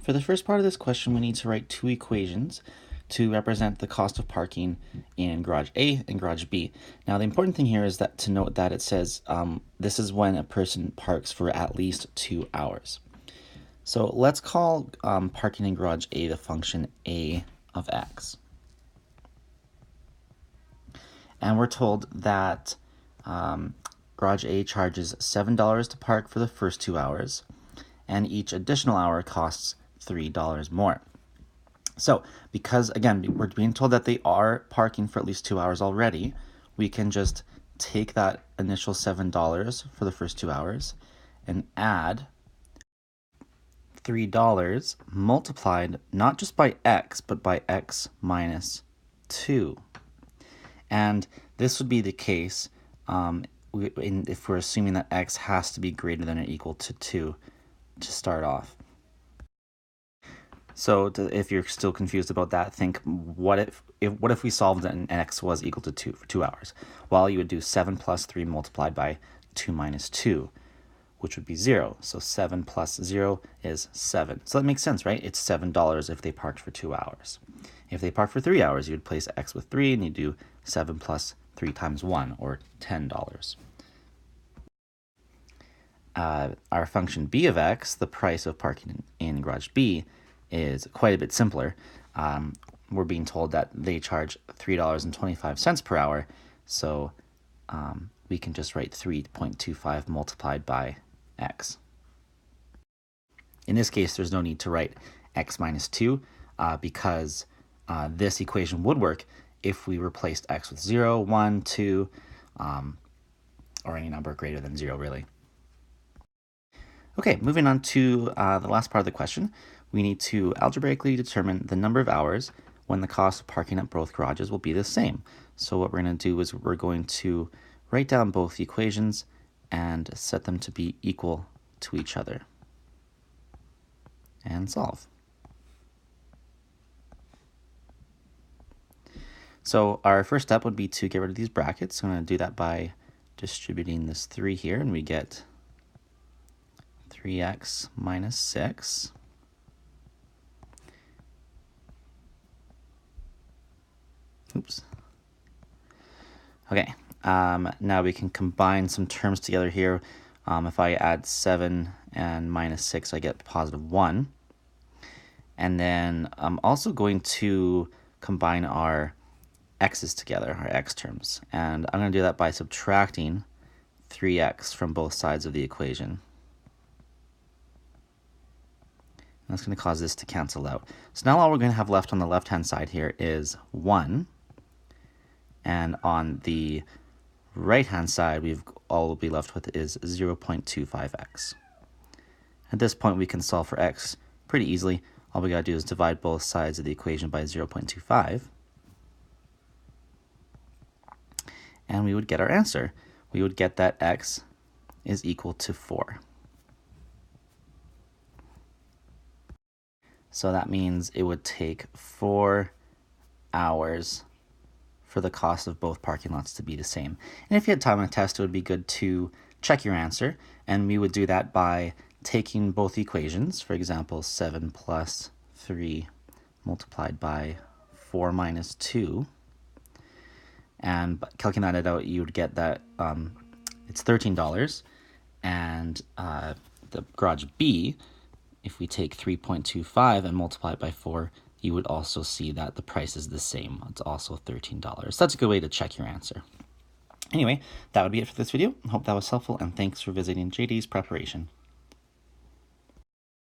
For the first part of this question, we need to write two equations to represent the cost of parking in garage A and garage B. Now, the important thing here is that to note that it says this is when a person parks for at least 2 hours. So let's call parking in garage A the function a of x. And we're told that garage A charges $7 to park for the first 2 hours, and each additional hour costs $3 more. So because, again, we're being told that they are parking for at least 2 hours already, we can just take that initial $7 for the first 2 hours and add $3 multiplied not just by x, but by x minus 2. And this would be the case if we're assuming that x has to be greater than or equal to 2 to start off. So if you're still confused about that, think what if we solved and x was equal to 2 for 2 hours? Well, you would do 7 plus 3 multiplied by 2 minus 2, which would be 0. So 7 plus 0 is 7. So that makes sense, right? It's $7 if they parked for 2 hours. If they parked for 3 hours, you'd place x with 3 and you do 7 plus 3 times 1, or $10. Our function b of x, the price of parking in garage B, is quite a bit simpler. We're being told that they charge $3.25 per hour, so we can just write 3.25 multiplied by x. In this case, there's no need to write x minus 2 because this equation would work if we replaced x with 0, 1, 2, or any number greater than 0, really. Okay, moving on to the last part of the question. We need to algebraically determine the number of hours when the cost of parking at both garages will be the same. So what we're going to do is we're going to write down both equations and set them to be equal to each other and solve. So our first step would be to get rid of these brackets. So I'm going to do that by distributing this 3 here, and we get 3x minus 6 Oops. Okay, now we can combine some terms together here. If I add 7 and minus 6, I get positive 1. And then I'm also going to combine our x's together, our x terms. And I'm going to do that by subtracting 3x from both sides of the equation. And that's going to cause this to cancel out. So now all we're going to have left on the left-hand side here is 1. And on the right-hand side, all we'll be left with is 0.25x. At this point, we can solve for x pretty easily. All we got to do is divide both sides of the equation by 0.25. And we would get our answer. We would get that x is equal to 4. So that means it would take 4 hours for the cost of both parking lots to be the same. And if you had time on a test, it would be good to check your answer. And we would do that by taking both equations, for example, 7 plus 3 multiplied by 4 minus 2. And by calculating that out, you would get that it's $13. And the garage B, if we take 3.25 and multiply it by 4, you would also see that the price is the same. It's also $13. That's a good way to check your answer. Anyway, that would be it for this video. I hope that was helpful, and thanks for visiting JD's Preparation.